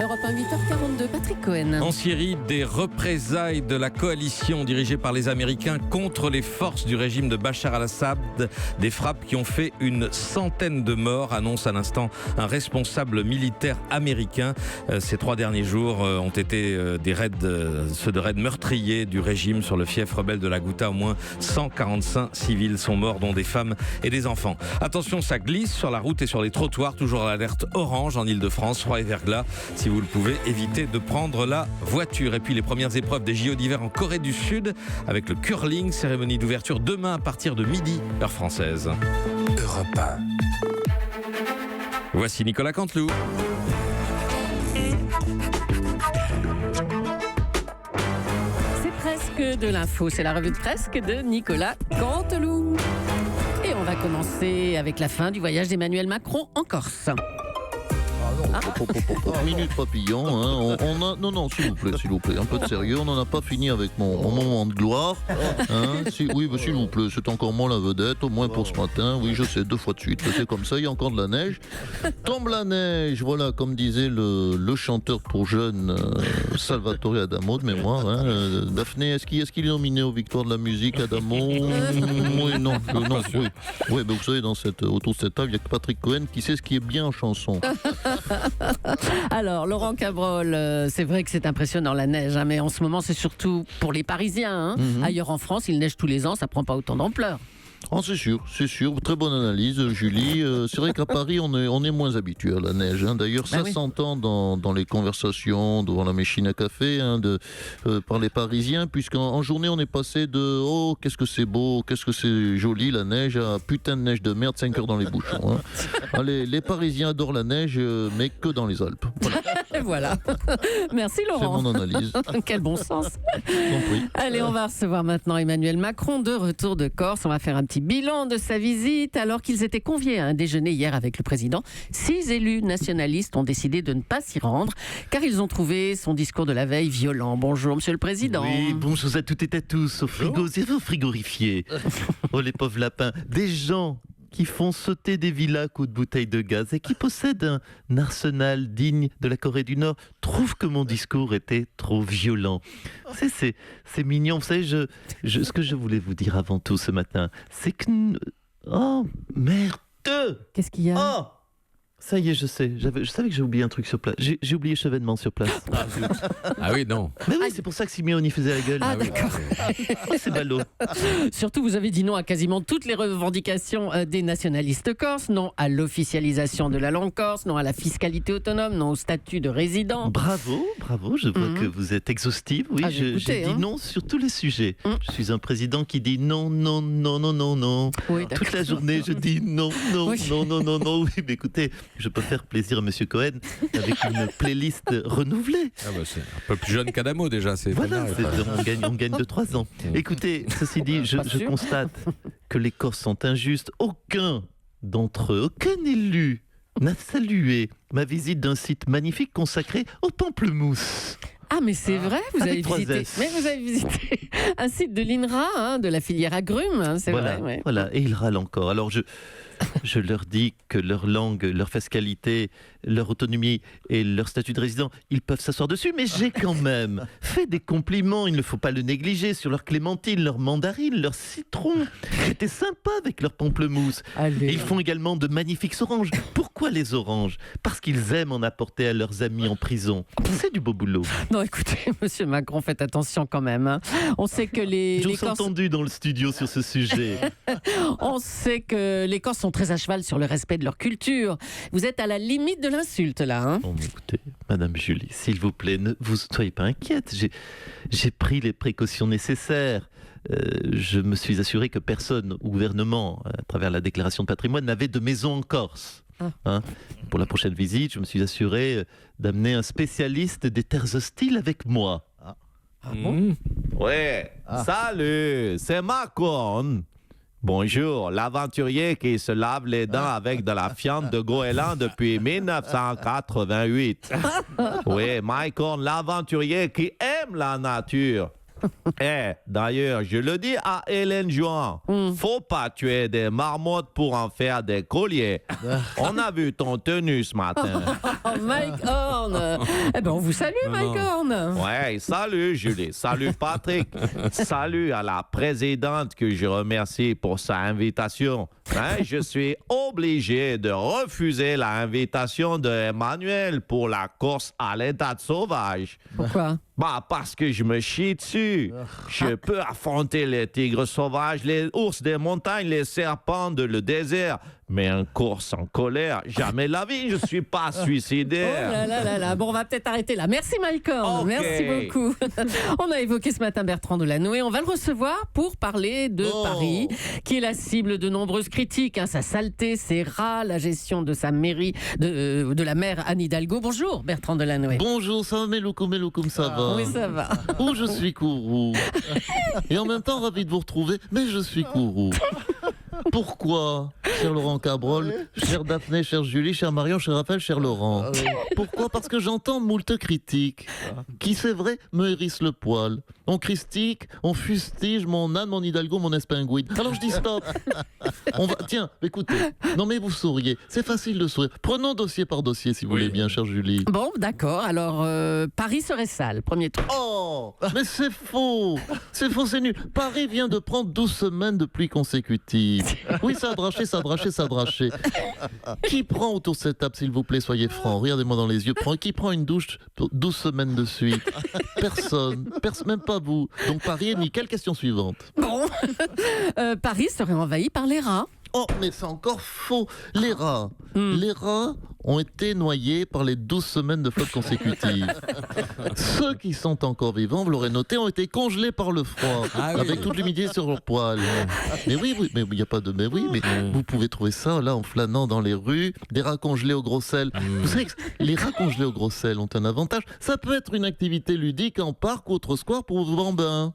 Europe 1, 8h42, Patrick Cohen. En Syrie, des représailles de la coalition dirigée par les Américains contre les forces du régime de Bachar al-Assad. Des frappes qui ont fait une centaine de morts, annonce à l'instant un responsable militaire américain. Ces 3 derniers jours ont été des raids, ceux de raids meurtriers du régime sur le fief rebelle de la Ghouta. Au moins 145 civils sont morts, dont des femmes et des enfants. Attention, ça glisse sur la route et sur les trottoirs. Toujours à l'alerte orange en Ile-de-France, froid et verglas. Si vous le pouvez, évitez de prendre la voiture. Et puis les premières épreuves des JO d'hiver en Corée du Sud avec le curling, cérémonie d'ouverture demain à partir de midi, heure française. Europe 1. Voici Nicolas Canteloup. C'est presque de l'info, c'est la revue de presque de Nicolas Canteloup. Et on va commencer avec la fin du voyage d'Emmanuel Macron en Corse. Minute papillon, hein. Non, s'il vous plaît, un peu de sérieux. On n'en a pas fini avec mon moment de gloire. Hein. S'il vous plaît, c'est encore moi la vedette, au moins pour ce matin. Oui, je sais, 2 fois de suite. C'est comme ça, il y a encore de la neige. Tombe la neige, voilà, comme disait le chanteur pour jeunes Salvatore Adamo de mémoire. Hein. Daphné, est-ce qu'il est nominé aux victoires de la musique, Adamo? Oui, non, oui. Oui, ben vous savez, autour de cette table, il n'y a que Patrick Cohen qui sait ce qui est bien en chanson. Alors, Laurent Cabrol, c'est vrai que c'est impressionnant la neige, hein, mais en ce moment, c'est surtout pour les Parisiens. Hein. Ailleurs en France, il neige tous les ans, ça prend pas autant d'ampleur. Oh, c'est sûr. Très bonne analyse, Julie. C'est vrai qu'à Paris, on est moins habitué à la neige. Hein. D'ailleurs, ça s'entend dans les conversations devant la machine à café par les Parisiens, puisqu'en journée, on est passé de « Oh, qu'est-ce que c'est beau, qu'est-ce que c'est joli la neige » à « Putain de neige de merde, 5 heures dans les bouchons. » Les Parisiens adorent la neige, mais que dans les Alpes. Voilà. Et voilà. Merci Laurent. C'est mon analyse. Quel bon sens. Compris. Allez, on va recevoir maintenant Emmanuel Macron de retour de Corse. On va faire un petit bilan de sa visite. Alors qu'ils étaient conviés à un déjeuner hier avec le président, 6 élus nationalistes ont décidé de ne pas s'y rendre car ils ont trouvé son discours de la veille violent. Bonjour Monsieur le Président. Oui, bonjour à toutes et à tous. Au frigo, zéro frigorifié. Oh les pauvres lapins. Des gens qui font sauter des villas à coups de bouteilles de gaz et qui possèdent un arsenal digne de la Corée du Nord, trouvent que mon discours était trop violent. C'est mignon. Vous savez, ce que je voulais vous dire avant tout ce matin, c'est que... Oh, merde. Qu'est-ce qu'il y a? Oh, ça y est, je sais. Je savais que j'ai oublié un truc sur place. J'ai oublié chevènement sur place. Ah oui, non. Mais oui, c'est pour ça que Simeone y faisait la gueule. Ah d'accord. Oh, c'est ballot. Surtout, vous avez dit non à quasiment toutes les revendications des nationalistes corses. Non à l'officialisation de la langue corse, non à la fiscalité autonome, non au statut de résident. Bravo, je vois que vous êtes exhaustive. Oui, j'ai dit non sur tous les sujets. Je suis un président qui dit non. Oui, toute la journée, je dis non. Oui, mais écoutez, je peux faire plaisir à Monsieur Cohen avec une playlist renouvelée. Ah bah c'est un peu plus jeune qu'Adamo déjà. Voilà, on gagne de 3 ans. Écoutez, ceci dit, je constate que les Corses sont injustes. Aucun d'entre eux, aucun élu n'a salué ma visite d'un site magnifique consacré au pamplemousse. Ah mais c'est vrai, vous avez visité un site de l'INRA, de la filière agrumes, c'est voilà, vrai. Ouais. Voilà, et ils râlent encore. Alors je leur dis que leur langue, leur fiscalité, leur autonomie et leur statut de résident, ils peuvent s'asseoir dessus, mais j'ai quand même fait des compliments, il ne faut pas le négliger, sur leur clémentine, leur mandarine, leur citron. J'étais sympa avec leur pamplemousse. Allez. Et ils font également de magnifiques oranges. Pourquoi les oranges? Parce qu'ils aiment en apporter à leurs amis en prison. C'est du beau boulot. Non, écoutez, Monsieur Macron, faites attention quand même. Hein. On sait que les Corses... entendu dans le studio sur ce sujet. On sait que les Corses sont très à cheval sur le respect de leur culture. Vous êtes à la limite de l'insulte, là. Hein. Bon, écoutez, Madame Julie, s'il vous plaît, ne vous soyez pas inquiète. J'ai pris les précautions nécessaires. Je me suis assuré que personne au gouvernement, à travers la déclaration de patrimoine, n'avait de maison en Corse. Hein. Pour la prochaine visite, je me suis assuré d'amener un spécialiste des terres hostiles avec moi. Ah bon? Ouais, salut, c'est Macron. Bonjour, l'aventurier qui se lave les dents avec de la fiente de goéland depuis 1988. Oui, Macron, l'aventurier qui aime la nature. D'ailleurs, je le dis à Hélène Jouan, faut pas tuer des marmottes pour en faire des colliers. On a vu ton tenue ce matin. Oh, Mike Horn. Eh ben, on vous salue, Mike Horn. Ouais, salut Julie, salut Patrick, salut à la présidente que je remercie pour sa invitation. Je suis obligé de refuser l'invitation de Emmanuel pour la course à l'état sauvage. Pourquoi? Parce que je me chie dessus. Je peux affronter les tigres sauvages, les ours des montagnes, les serpents de le désert. Mais une course en colère, jamais de la vie, je suis pas suicidaire. Oh là là là là. Bon, on va peut-être arrêter là. Merci Mike Horn. Ok. Merci beaucoup. On a évoqué ce matin Bertrand Delanoë. On va le recevoir pour parler de Paris, qui est la cible de nombreuses critiques. Sa saleté, ses rats, la gestion de sa mairie, de la maire Anne Hidalgo. Bonjour Bertrand Delanoë. Bonjour, ça va, Meloukoum, ça va? Oui, ça va. Oh, je suis Kourou. Et en même temps, ravi de vous retrouver, mais je suis Kourou. Pourquoi, cher Laurent Cabrol, cher Daphné, cher Julie, cher Marion, cher Raphaël, cher Laurent? Pourquoi? Parce que j'entends moult critiques qui, c'est vrai, me hérissent le poil. On critique, on fustige mon âne, mon Hidalgo, mon espingouine. Alors je dis stop. Tiens, écoutez, non mais vous souriez, c'est facile de sourire. Prenons dossier par dossier, si vous voulez bien, cher Julie. Bon, d'accord. Alors, Paris serait sale, premier truc. Oh, mais c'est faux, c'est nul. Paris vient de prendre 12 semaines de pluie consécutive. Oui, ça a draché. Qui prend autour de cette table, s'il vous plaît, soyez francs, regardez-moi dans les yeux, qui prend une douche 12 semaines de suite? Personne, même pas vous. Donc Paris est nickel. Question suivante. Bon, Paris serait envahi par les rats. Oh, mais c'est encore faux. Les rats ont été noyés par les 12 semaines de flotte consécutives. Ceux qui sont encore vivants, vous l'aurez noté, ont été congelés par le froid, avec toute l'humidité sur leur poil. Mais oui, mais il n'y a pas de... Mais oui, mais vous pouvez trouver ça, là, en flânant dans les rues, des rats congelés au gros sel. Vous savez que les rats congelés au gros sel ont un avantage. Ça peut être une activité ludique en parc ou autre square pour vous bambins.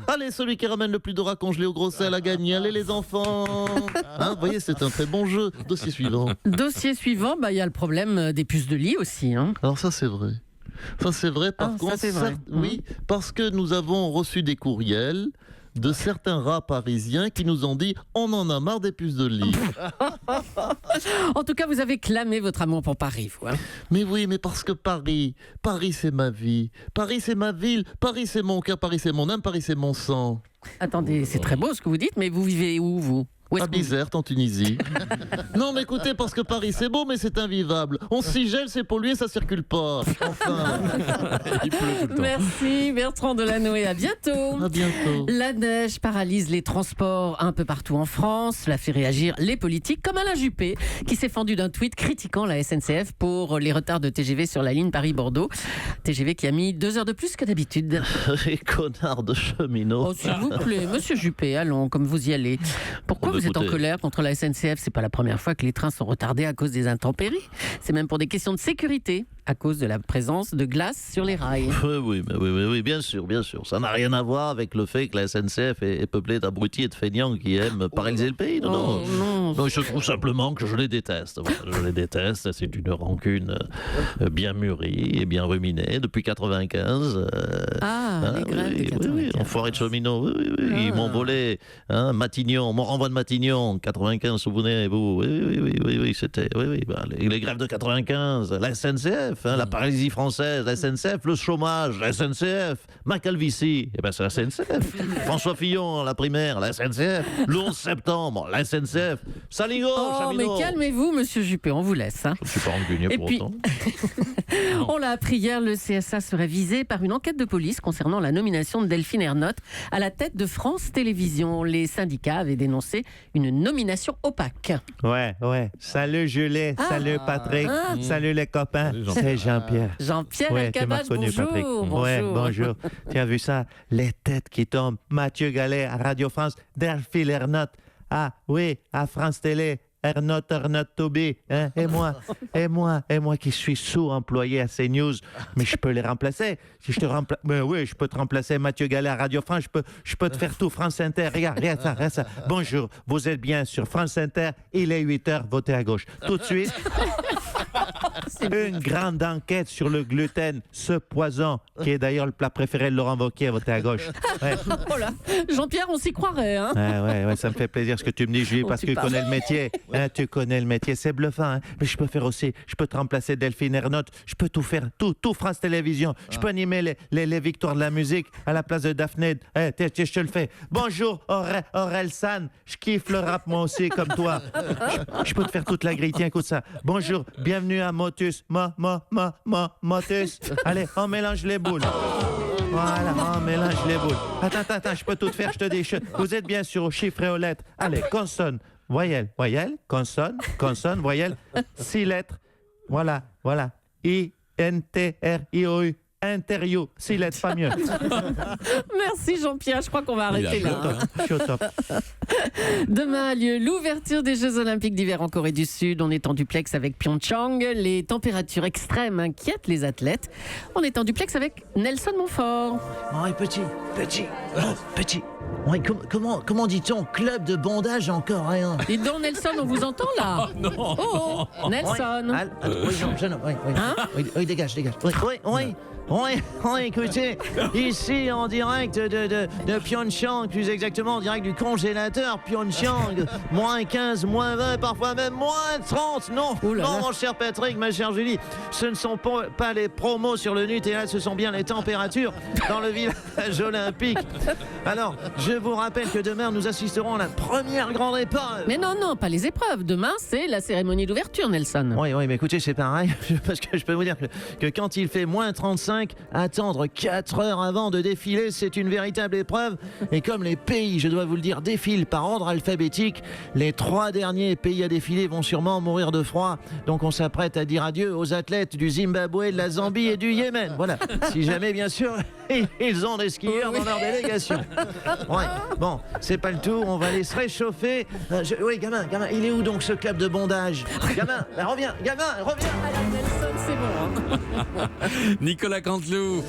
Allez, celui qui ramène le plus de rats congelés au gros sel a gagné. Allez, les enfants. Vous voyez, c'est un très bon jeu. Dossier suivant. Dossier suivant, il y a le problème des puces de lit aussi. Alors ça, c'est vrai. Ça, c'est vrai. Par contre, c'est vrai. Oui, parce que nous avons reçu des courriels de certains rats parisiens qui nous ont dit « on en a marre des puces de lit ». En tout cas, vous avez clamé votre amour pour Paris, vous. Mais oui, mais parce que Paris c'est ma vie. Paris, c'est ma ville. Paris, c'est mon cœur. Paris, c'est mon âme. Paris, c'est mon sang. Attendez, c'est très beau ce que vous dites, mais vous vivez où, vous? À Bizerte, en Tunisie. Non, mais écoutez, parce que Paris, c'est beau, mais c'est invivable. On s'y gèle, c'est pollué, ça circule pas. Enfin. Il pleut tout le temps. Merci Bertrand Delanoë, à bientôt. À bientôt. La neige paralyse les transports un peu partout en France. Cela fait réagir les politiques, comme Alain Juppé, qui s'est fendu d'un tweet critiquant la SNCF pour les retards de TGV sur la ligne Paris-Bordeaux. TGV qui a mis 2 heures de plus que d'habitude. Les connards de cheminots. Oh, s'il vous plaît, monsieur Juppé, allons, comme vous y allez. Pourquoi vous êtes en colère contre la SNCF? C'est pas la première fois que les trains sont retardés à cause des intempéries. C'est même pour des questions de sécurité, à cause de la présence de glace sur les rails. Oui, bien sûr. Ça n'a rien à voir avec le fait que la SNCF est peuplée d'abrutis et de feignants qui aiment paralyser le pays. Non. Je trouve simplement que je les déteste. Voilà, je les déteste. C'est une rancune bien mûrie et bien ruminée depuis 95. Les grèves de 95. Oui, enfoirés de cheminots. Oui. Ils m'ont volé Matignon, mon renvoi de Matignon, 95, souvenez-vous. Oui, c'était. Les grèves de 95, la SNCF, la paralysie française, la SNCF, le chômage, la SNCF, ma calvitie, c'est la SNCF. François Fillon, la primaire, la SNCF. Le 11 septembre, la SNCF. Saligo, mais calmez-vous, monsieur Juppé, on vous laisse. Je ne suis pas rancunier pour autant. On l'a appris hier, le CSA serait visé par une enquête de police concernant la nomination de Delphine Ernotte à la tête de France Télévisions. Les syndicats avaient dénoncé une nomination opaque. Ouais. Salut Julie, salut Patrick, salut les copains. C'est Jean-Pierre. Jean-Pierre Ouais, tu m'as Elkabbach, reconnu, Patrick. bonjour. Ouais, bonjour. Tu as vu ça? Les têtes qui tombent. Mathieu Gallet à Radio France, Delphine Ernotte. Ah oui, à France Télé. Ernotte Toby, et moi qui suis sous-employé à CNews, mais je peux les remplacer. Si je te remplace, oui, je peux te remplacer, Mathieu Gallet à Radio France, je peux te faire tout, France Inter, regarde ça. Bonjour, vous êtes bien sur France Inter, il est 8h, votez à gauche. Tout de suite. Une grande enquête sur le gluten, ce poison, qui est d'ailleurs le plat préféré de Laurent Wauquiez, voté à gauche. Ouais. Oh là, Jean-Pierre, on s'y croirait, hein. Ouais, ça me fait plaisir ce que tu me dis, Julie, Oh, parce tu que tu parles. connais le métier. Hein, tu connais le métier, c'est bluffant. Hein. Mais je peux faire aussi, je peux te remplacer Delphine Ernotte, je peux tout faire, tout France Télévisions. Je peux animer les victoires de la musique à la place de Daphné. Tiens, je te le fais. Bonjour, Aurel San. Je kiffe le rap, moi aussi, comme toi. Je peux te faire toute la grille. Tiens, écoute ça. Bonjour, bienvenue à Motus. Motus. Allez, on mélange les boules. Voilà, on mélange les boules. Attends, je peux tout faire, je te dis. Vous êtes bien sûr aux chiffres et aux lettres. Allez, consonne, voyelle, consonne, voyelle. 6 lettres. Voilà. I-N-T-R-I-O-U. Interview, 6 lettres, pas mieux. Merci Jean-Pierre, je crois qu'on va arrêter là. hein. Je suis au top. Demain a lieu l'ouverture des Jeux Olympiques d'hiver en Corée du Sud. On est en duplex avec Pyeongchang. Les températures extrêmes inquiètent les athlètes. On est en duplex avec Nelson Montfort. Oui, petit. Oui, comment dit-on club de bondage en coréen? Dites donc Nelson, on vous entend là. Oh, Nelson. Oui, jeune homme, oui. Hein? Oui, dégage. Oui, écoutez, ici en direct de Pyeongchang, plus exactement en direct du congélateur Pyeongchang, moins 15, moins 20, parfois même moins 30. Non, Ouh là là. mon cher Patrick, ma chère Julie, ce ne sont pas les promos sur le Nutella, ce sont bien les températures dans le village olympique. Alors, je vous rappelle que demain, nous assisterons à la première grande épreuve. Mais non, pas les épreuves. Demain, c'est la cérémonie d'ouverture, Nelson. Oui, mais écoutez, c'est pareil, parce que je peux vous dire que quand il fait moins 35, attendre 4 heures avant de défiler, c'est une véritable épreuve. Et comme les pays, je dois vous le dire, défilent par ordre alphabétique, les 3 derniers pays à défiler vont sûrement mourir de froid. Donc on s'apprête à dire adieu aux athlètes du Zimbabwe, de la Zambie et du Yémen. Voilà, si jamais, bien sûr, ils ont des skieurs dans leur délégation. Ouais, bon, c'est pas le tout, on va aller se réchauffer. Oui, gamin, il est où donc ce club de bondage? Gamin, reviens. Allez, Nelson, c'est bon. hein. Nicolas Canteloup.